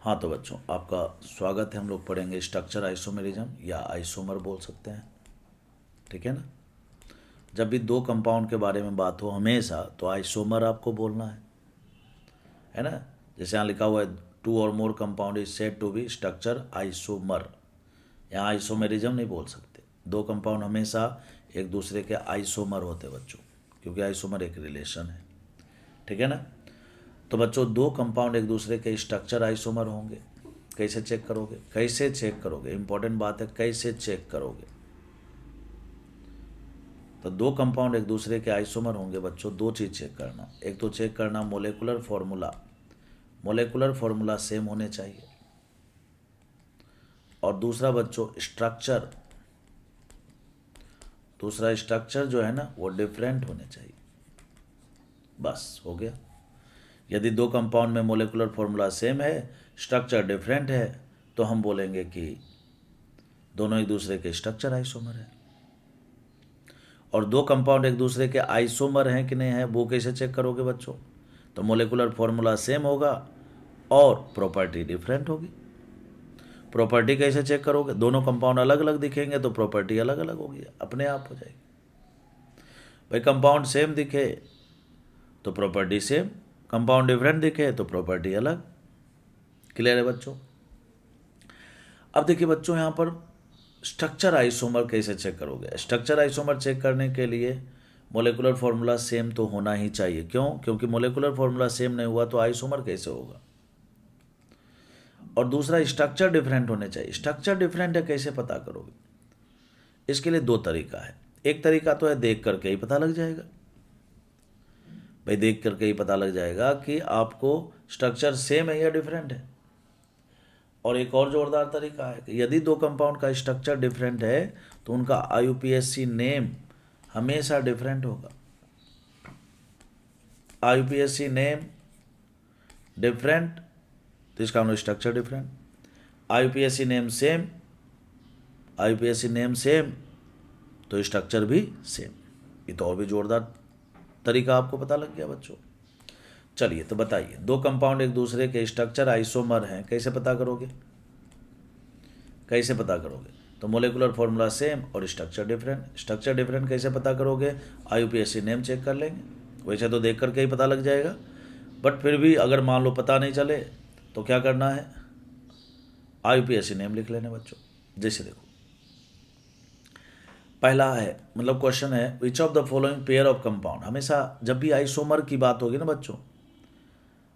हाँ तो बच्चों, आपका स्वागत है। हम लोग पढ़ेंगे स्ट्रक्चर आइसोमेरिज्म या आइसोमर बोल सकते हैं, ठीक है ना। जब भी दो कंपाउंड के बारे में बात हो हमेशा तो आइसोमर आपको बोलना है ना। जैसे यहाँ लिखा हुआ है, 2 और more compound is said to be structure isomer. यहाँ आइसोमेरिज्म नहीं बोल सकते। दो कंपाउंड हमेशा एक दूसरे के आइसोमर होते बच्चों, क्योंकि आइसोमर एक रिलेशन है, ठीक है ना। तो बच्चों, दो कंपाउंड एक दूसरे के स्ट्रक्चर आइसोमर होंगे। कैसे चेक करोगे? कैसे चेक करोगे, इंपॉर्टेंट बात है, कैसे चेक करोगे। तो दो कंपाउंड एक दूसरे के आइसोमर होंगे बच्चों, दो चीज़ चेक करना। एक तो चेक करना molecular formula, molecular formula same होने चाहिए। और दूसरा बच्चों स्ट्रक्चर, दूसरा स्ट्रक्चर जो है ना वो डिफरेंट होने चाहिए। बस हो गया। यदि दो कंपाउंड में मोलेकुलर फॉर्मूला सेम है, स्ट्रक्चर डिफरेंट है, तो हम बोलेंगे कि दोनों एक दूसरे के स्ट्रक्चर आइसोमर है। और दो कंपाउंड एक दूसरे के आइसोमर हैं कि नहीं है, वो कैसे चेक करोगे बच्चों? तो मोलेकुलर फॉर्मूला सेम होगा और प्रॉपर्टी डिफरेंट होगी। प्रॉपर्टी कैसे चेक करोगे? दोनों कंपाउंड अलग अलग दिखेंगे तो प्रॉपर्टी अलग अलग होगी, अपने आप हो जाएगी। भाई कंपाउंड सेम दिखे तो प्रॉपर्टी सेम, कंपाउंड डिफरेंट दिखे तो प्रॉपर्टी अलग। क्लियर है बच्चों? अब देखिए बच्चों, यहाँ पर स्ट्रक्चर आइसोमर कैसे चेक करोगे? स्ट्रक्चर आइसोमर चेक करने के लिए मोलेकुलर फॉर्मूला सेम तो होना ही चाहिए। क्यों? क्योंकि मोलेकुलर फॉर्मूला सेम नहीं हुआ तो आइसोमर कैसे होगा। और दूसरा स्ट्रक्चर डिफरेंट होने चाहिए। स्ट्रक्चर डिफरेंट है, कैसे पता करोगे? इसके लिए दो तरीका है। एक तरीका तो है देख करके ही पता लग जाएगा। भाई देख करके ही पता लग जाएगा कि आपको स्ट्रक्चर सेम है या डिफरेंट है। और एक और जोरदार तरीका है कि यदि दो कंपाउंड का स्ट्रक्चर डिफरेंट है तो उनका आईयूपीएसी नेम हमेशा डिफरेंट होगा। आईयूपीएसी नेम डिफरेंट तो इसका मतलब structure different. IUPAC name same, IUPAC name same तो स्ट्रक्चर भी सेम। ये तो और भी जोरदार तरीका आपको पता लग गया बच्चों। चलिए तो बताइए, दो कंपाउंड एक दूसरे के स्ट्रक्चर आइसोमर हैं, कैसे पता करोगे? कैसे पता करोगे? तो मोलेकुलर फॉर्मूला सेम और स्ट्रक्चर डिफरेंट। स्ट्रक्चर डिफरेंट कैसे पता करोगे? आईयूपीएसी नेम चेक कर लेंगे। वैसे तो देख करके ही पता लग जाएगा, बट फिर भी अगर मान लो पता नहीं चले तो क्या करना है? आईयूपीएसी नेम लिख लेने बच्चों। जैसे देखो, पहला है, मतलब क्वेश्चन है, which of the following pair of compound. हमेशा जब भी आइसोमर की बात होगी ना बच्चों,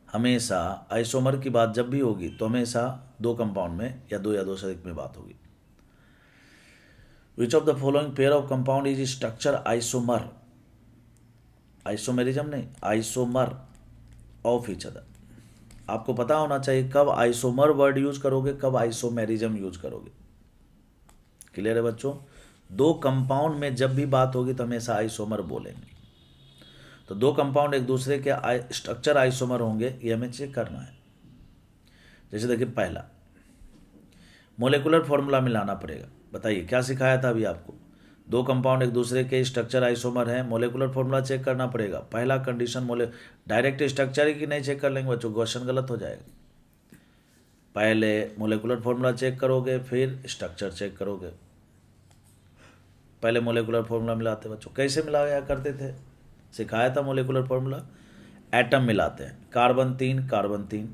हमेशा आइसोमर की बात जब भी होगी तो हमेशा दो कंपाउंड में या दो से अधिक में बात होगी। Which of the following pair of compound is structure isomer, isomerism नहीं, आइसोमर ऑफ ईच अदर। आपको पता होना चाहिए कब आइसोमर वर्ड यूज करोगे, कब आइसोमेरिज्म यूज करोगे। क्लियर है बच्चों? दो कंपाउंड में जब भी बात होगी तो हमेशा आइसोमर बोलेंगे। तो दो कंपाउंड एक दूसरे के स्ट्रक्चर आइसोमर होंगे, ये हमें चेक करना है। जैसे देखिए, पहला मोलेकुलर फॉर्मूला मिलाना पड़ेगा। बताइए क्या सिखाया था अभी आपको? दो कंपाउंड एक दूसरे के स्ट्रक्चर आइसोमर हैं, मोलेकुलर फॉर्मूला चेक करना पड़ेगा। पहला कंडीशन डायरेक्ट स्ट्रक्चर ही कि नहीं चेक कर लेंगे बच्चों, क्वेश्चन गलत हो जाएगा। पहले मोलेकुलर फॉर्मूला चेक करोगे, फिर स्ट्रक्चर चेक करोगे। पहले मोलेकुलर फॉर्मूला मिलाते बच्चों, कैसे मिलाया करते थे? सिखाया था मोलेकुलर फॉर्मूला। एटम मिलाते हैं, carbon 3 carbon 3,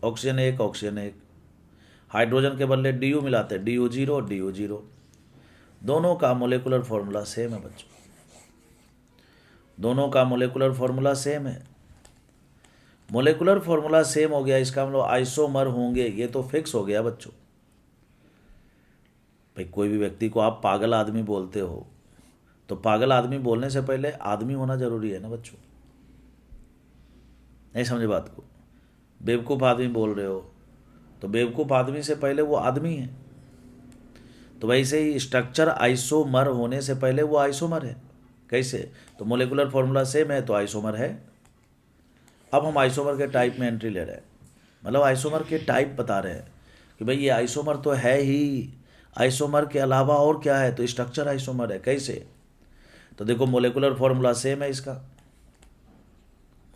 oxygen 1 oxygen 1। Hydrogen के बदले डी मिलाते हैं, DO0 DO0। दोनों का मोलेकुलर फॉर्मूला सेम है बच्चों, दोनों का मोलेकुलर फॉर्मूला सेम है। मोलेकुलर फॉर्मूला सेम हो गया, इसका मतलब आइसोमर होंगे, ये तो फिक्स हो गया बच्चों। भाई कोई भी व्यक्ति को आप पागल आदमी बोलते हो तो पागल आदमी बोलने से पहले आदमी होना जरूरी है ना बच्चों। नहीं समझे बात को? बेवकूफ़ आदमी बोल रहे हो तो बेवकूफ़ आदमी से पहले वो आदमी है। तो वैसे ही स्ट्रक्चर आइसोमर होने से पहले वो आइसोमर है। कैसे? तो मोलेकुलर फॉर्मूला सेम है तो आइसोमर है। अब हम आइसोमर के टाइप में एंट्री ले रहे हैं, मतलब आइसोमर के टाइप बता रहे हैं कि भाई ये आइसोमर तो है ही, आइसोमर के अलावा और क्या है? तो स्ट्रक्चर आइसोमर है। कैसे? तो देखो मोलेकुलर फॉर्मूला सेम है, इसका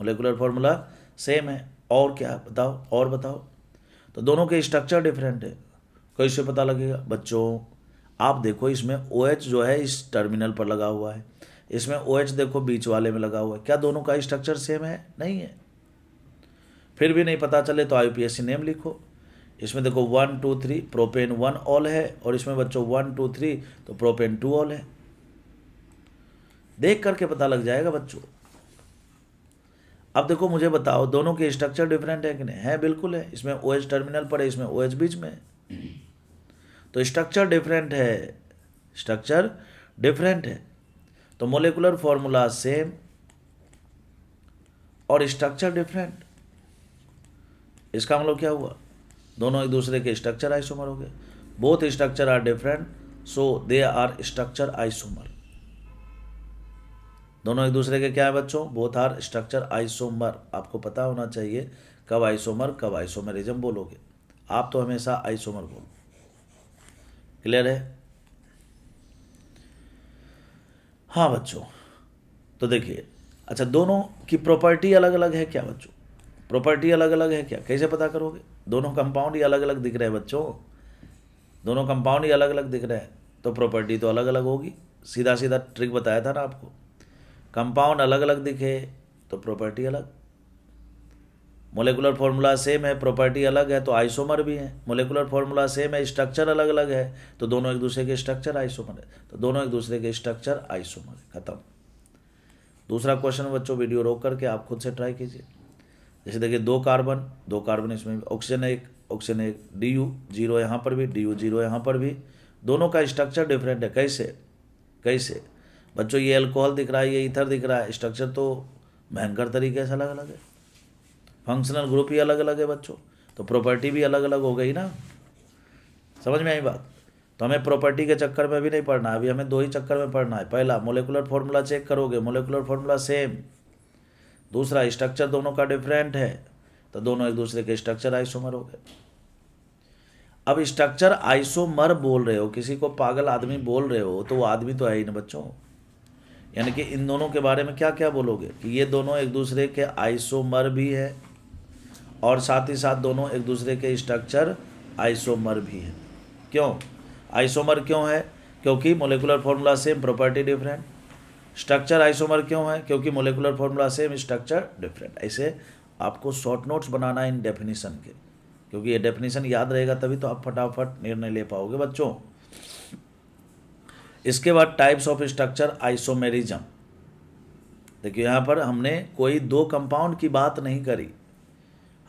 मोलेकुलर फॉर्मूला सेम है, और क्या बताओ, और बताओ। तो दोनों के स्ट्रक्चर डिफरेंट है। कैसे पता लगेगा बच्चों? आप देखो, इसमें OH जो है इस टर्मिनल पर लगा हुआ है, इसमें OH देखो बीच वाले में लगा हुआ है। क्या दोनों का स्ट्रक्चर सेम है? नहीं है। फिर भी नहीं पता चले तो IUPAC नेम लिखो। इसमें देखो 1 2 3 प्रोपेन 1 ऑल है, और इसमें बच्चों 1 2 3 तो प्रोपेन 2 ऑल है। देख करके पता लग जाएगा बच्चों। अब देखो मुझे बताओ, दोनों के स्ट्रक्चर डिफरेंट है कि नहीं? है, बिल्कुल है। इसमें OH टर्मिनल पर है, इसमें OH बीच में है, तो स्ट्रक्चर डिफरेंट है। स्ट्रक्चर डिफरेंट है तो मोलेकुलर फॉर्मूला सेम और स्ट्रक्चर डिफरेंट। इसका मतलब क्या हुआ? दोनों एक दूसरे के स्ट्रक्चर आइसोमर हो गए। Both structure are different, so they are structure isomer. दोनों एक दूसरे के क्या है बच्चों? Both are structure isomer. आपको पता होना चाहिए कब आइसोमर कब आइसोमेरिज्म बोलोगे। आप तो हमेशा आइसोमर बोलो। क्लियर है? हाँ बच्चों, तो देखिए, अच्छा दोनों की प्रॉपर्टी अलग अलग है क्या बच्चों? प्रॉपर्टी अलग अलग है क्या? कैसे पता करोगे? दोनों कंपाउंड ही अलग अलग दिख रहे हैं बच्चों, दोनों कंपाउंड ही अलग अलग दिख रहे हैं, तो प्रॉपर्टी तो अलग अलग होगी। सीधा सीधा ट्रिक बताया था ना आपको। कंपाउंड अलग अलग दिखे तो प्रॉपर्टी अलग। मोलेकुलर फॉर्मूला सेम है, प्रॉपर्टी अलग है, तो आइसोमर भी है। मोलेकुलर फॉर्मूला सेम है, स्ट्रक्चर अलग अलग है, तो दोनों एक दूसरे के स्ट्रक्चर आइसोमर है। तो दोनों एक दूसरे के स्ट्रक्चर आइसोमर है। खत्म। दूसरा क्वेश्चन बच्चों वीडियो रोक करके आप खुद से ट्राई कीजिए। जैसे देखिए, दो कार्बन, इसमें ऑक्सीजन एक DU 0 यहाँ पर भी, DU 0 यहाँ पर भी, दोनों का स्ट्रक्चर डिफरेंट है। कैसे बच्चों? ये अल्कोहल दिख रहा है, ये ईथर दिख रहा है, स्ट्रक्चर तो भयंकर तरीके से अलग अलग है। फंक्शनल ग्रुप ही अलग अलग है बच्चों, तो प्रॉपर्टी भी अलग अलग हो गई ना। समझ में आई बात? तो हमें प्रॉपर्टी के चक्कर में भी नहीं पढ़ना है, अभी हमें दो ही चक्कर में पढ़ना है। पहला, मोलेकुलर फॉर्मूला चेक करोगे, मोलेकुलर फॉर्मूला सेम। दूसरा, स्ट्रक्चर दोनों का डिफरेंट है, तो दोनों एक दूसरे के स्ट्रक्चर आइसोमर हो गए। अब स्ट्रक्चर आइसोमर बोल रहे हो, किसी को पागल आदमी बोल रहे हो, तो वो आदमी तो है ही ना बच्चों। यानी कि इन दोनों के बारे में क्या क्या बोलोगे कि ये दोनों एक दूसरे के आइसोमर भी है, और साथ ही साथ दोनों एक दूसरे के स्ट्रक्चर आइसोमर भी है। क्यों आइसोमर क्यों है? क्योंकि molecular formula same, property different. Structure isomer क्यों है? क्योंकि molecular formula same, structure different. ऐसे आपको शॉर्ट नोट्स बनाना है इन डेफिनेशन के, क्योंकि ये डेफिनेशन याद रहेगा तभी तो आप फटाफट निर्णय ले पाओगे बच्चों। इसके बाद टाइप्स ऑफ स्ट्रक्चर आइसोमेरिज्म। देखिए, यहाँ पर हमने कोई दो कंपाउंड की बात नहीं करी,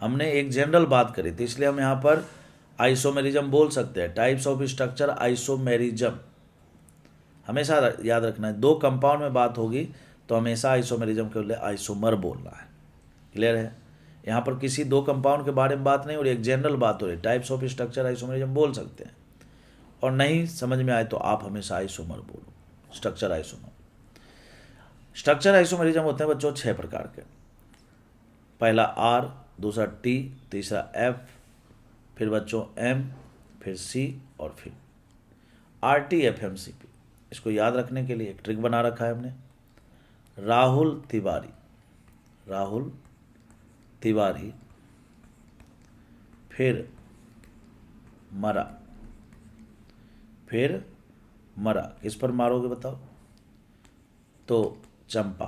हमने एक जनरल बात करी थी, इसलिए हम यहाँ पर आइसोमेरिज्म बोल सकते हैं। टाइप्स ऑफ स्ट्रक्चर आइसोमेरिज्म हमेशा याद रखना है। दो कंपाउंड में बात होगी तो हमेशा आइसोमेरिज्म के लिए आइसोमर बोलना है। क्लियर है? यहाँ पर किसी दो कंपाउंड के बारे में बात नहीं हो रही, एक जनरल बात हो रही। टाइप्स ऑफ स्ट्रक्चर आइसोमेरिज्म बोल सकते हैं, और नहीं समझ में आए तो आप हमेशा आइसोमर बोलो, स्ट्रक्चर आइसोमर। स्ट्रक्चर आइसोमेरिज्म होते हैं बच्चों 6 प्रकार के। पहला R, दूसरा T, तीसरा F, फिर बच्चों M, फिर C और फिर RTFMCP। इसको याद रखने के लिए एक ट्रिक बना रखा है हमने। राहुल तिवारी फिर मरा, किस पर मारोगे बताओ? तो चंपा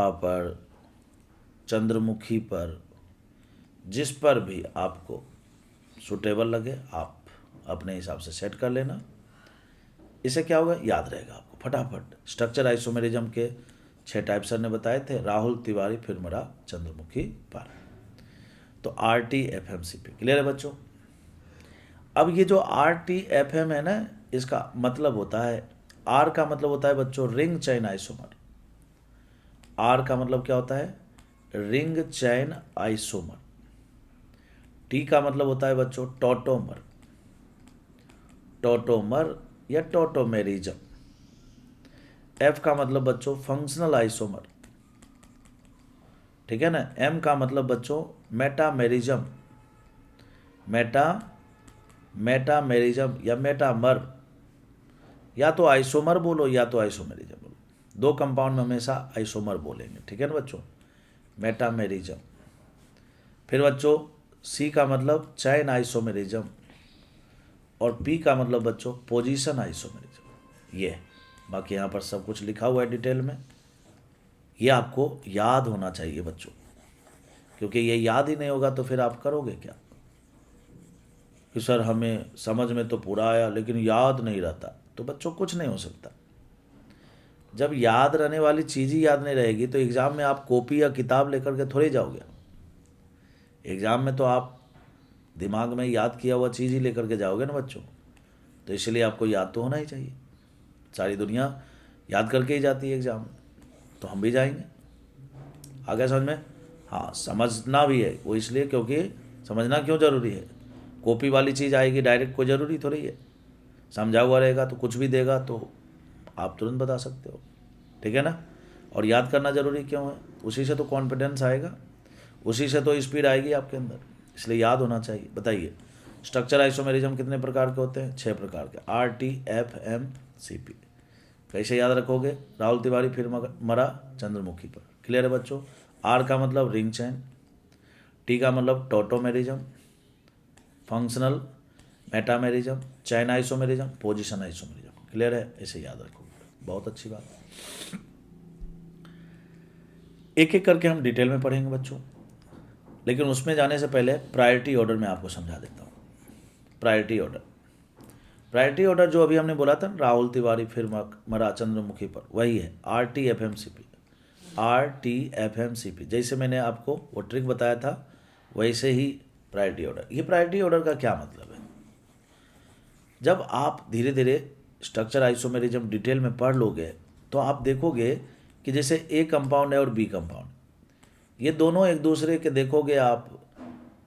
पर, चंद्रमुखी पर, जिस पर भी आपको सूटेबल लगे आप अपने हिसाब से सेट कर लेना। इससे क्या होगा? याद रहेगा आपको फटाफट। स्ट्रक्चर आइसोमेरिज्म के 6 टाइप सर ने बताए थे, राहुल तिवारी फिर मरा, चंद्रमुखी पर। तो RTFMCP। क्लियर है बच्चों? अब ये जो RTFM है ना, इसका मतलब होता है, R का मतलब होता है बच्चों रिंग चैन आइसोमर। R का मतलब क्या होता है? रिंग चैन आइसोमर। T का मतलब होता है बच्चों टोटोमर या टोटोमेरिज्म। F का मतलब बच्चों फंक्शनल आइसोमर। ठीक है ना? M का मतलब बच्चों मेटामेरिज्म या मेटामर। या तो आइसोमर बोलो या तो आइसोमेरिज्म बोलो, दो कंपाउंड में हमेशा आइसोमर बोलेंगे। ठीक है ना बच्चों? मेटामेरिज्म। फिर बच्चों सी का मतलब चैन आइसोमेरिज्म और पी का मतलब बच्चों पोजीशन आइसोमेरिज्म। ये बाकी यहाँ पर सब कुछ लिखा हुआ है डिटेल में, ये आपको याद होना चाहिए बच्चों, क्योंकि ये याद ही नहीं होगा तो फिर आप करोगे क्या कि सर हमें समझ में तो पूरा आया लेकिन याद नहीं रहता, तो बच्चों कुछ नहीं हो सकता। जब याद रहने वाली चीज़ ही याद नहीं रहेगी तो एग्ज़ाम में आप कॉपी या किताब लेकर के थोड़े जाओगे। एग्ज़ाम में तो आप दिमाग में याद किया हुआ चीज़ ही लेकर के जाओगे ना बच्चों, तो इसलिए आपको याद तो होना ही चाहिए। सारी दुनिया याद करके ही जाती है एग्ज़ाम में, तो हम भी जाएंगे। आ गया समझ में? हाँ, समझना भी है वो इसलिए क्योंकि समझना क्यों ज़रूरी है, कॉपी वाली चीज़ आएगी डायरेक्ट, कोई ज़रूरी थोड़ी है। समझा हुआ रहेगा तो कुछ भी देगा तो आप तुरंत बता सकते हो, ठीक है ना। और याद करना ज़रूरी क्यों है, उसी से तो कॉन्फिडेंस आएगा, उसी से तो स्पीड आएगी आपके अंदर, इसलिए याद होना चाहिए। बताइए स्ट्रक्चर आइसोमेरिज्म कितने प्रकार के होते हैं? 6 प्रकार के, RTFM-CP। कैसे याद रखोगे? राहुल तिवारी फिर मरा चंद्रमुखी पर। क्लियर है बच्चों? आर का मतलब रिंग चैन, टी का मतलब टोटोमेरिज्म, फंक्शनल मेटामेरिज्म, चैन आइसोमेरिज्म, पोजिशन आइसोमेरिज्म। क्लियर है? ऐसे याद रखोगे, बहुत अच्छी बात। एक एक करके हम डिटेल में पढ़ेंगे बच्चों, लेकिन उसमें जाने से पहले प्रायोरिटी ऑर्डर में आपको समझा देता हूँ। प्रायोरिटी ऑर्डर जो अभी हमने बोला था, राहुल तिवारी फिर मरा चंद्रमुखी पर, वही है RTFM-CP। जैसे मैंने आपको वो ट्रिक बताया था वैसे ही प्रायोरिटी ऑर्डर। ये प्रायोरिटी ऑर्डर का क्या मतलब है? जब आप धीरे धीरे स्ट्रक्चर आइसोमेरिज्म डिटेल में पढ़ लोगे तो आप देखोगे कि जैसे ए कंपाउंड है और बी कंपाउंड, ये दोनों एक दूसरे के देखोगे आप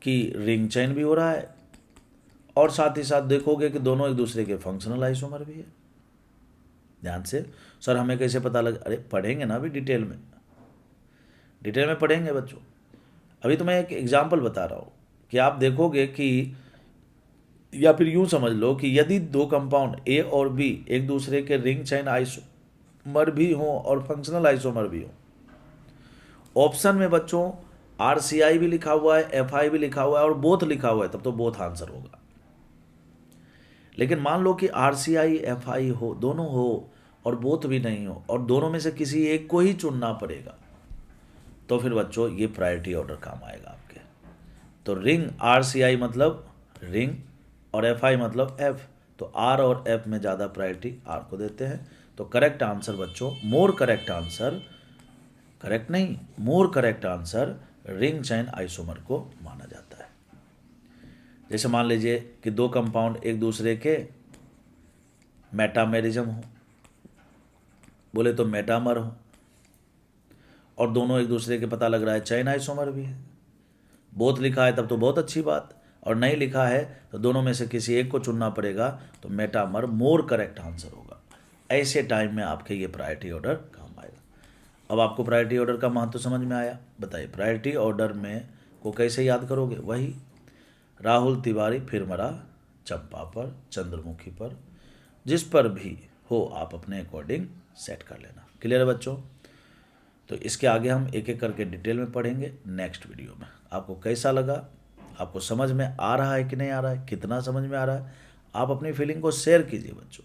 कि रिंग चेन भी हो रहा है, और साथ ही साथ देखोगे कि दोनों एक दूसरे के फंक्शनल आइसोमर भी है। ध्यान से, सर हमें कैसे पता लगा? अरे पढ़ेंगे ना अभी डिटेल में पढ़ेंगे बच्चों। अभी तो मैं एक एग्जाम्पल बता रहा हूँ कि आप देखोगे कि, या फिर यूँ समझ लो कि यदि दो कंपाउंड ए और बी एक दूसरे के रिंग चेन आइसोमर भी हों और फंक्शनल आइसोमर भी हों, ऑप्शन में बच्चों RCI भी लिखा हुआ है, FI भी लिखा हुआ है और बोथ लिखा हुआ है, तब तो बोथ आंसर होगा। लेकिन मान लो कि RCI FI हो, दोनों हो और बोथ भी नहीं हो, और दोनों में से किसी एक को ही चुनना पड़ेगा, तो फिर बच्चों ये प्रायोरिटी ऑर्डर काम आएगा आपके। तो रिंग RCI मतलब रिंग और FI मतलब F, तो R और F में ज़्यादा प्रायोरिटी R को देते हैं। तो करेक्ट आंसर बच्चों, मोर करेक्ट आंसर, करेक्ट नहीं, मोर करेक्ट आंसर रिंग चैन आइसोमर को माना जाता है। जैसे मान लीजिए कि दो कंपाउंड एक दूसरे के मेटामेरिज्म हो, बोले तो मेटामर हो, और दोनों एक दूसरे के पता लग रहा है चैन आइसोमर भी है, बोथ लिखा है तब तो बहुत अच्छी बात, और नहीं लिखा है तो दोनों में से किसी एक को चुनना पड़ेगा, तो मेटामर मोर करेक्ट आंसर होगा। ऐसे टाइम में आपके ये प्रायोरिटी ऑर्डर काम आएगा। अब आपको प्रायोरिटी ऑर्डर का महत्व समझ में आया। बताइए प्रायोरिटी ऑर्डर में को कैसे याद करोगे? वही राहुल तिवारी फिर मरा चंपा पर, चंद्रमुखी पर, जिस पर भी हो आप अपने अकॉर्डिंग सेट कर लेना। क्लियर है बच्चों? तो इसके आगे हम एक एक करके डिटेल में पढ़ेंगे नेक्स्ट वीडियो में। आपको कैसा लगा? आपको समझ में आ रहा है कि नहीं आ रहा है? कितना समझ में आ रहा है? आप अपनी फीलिंग को शेयर कीजिए बच्चों।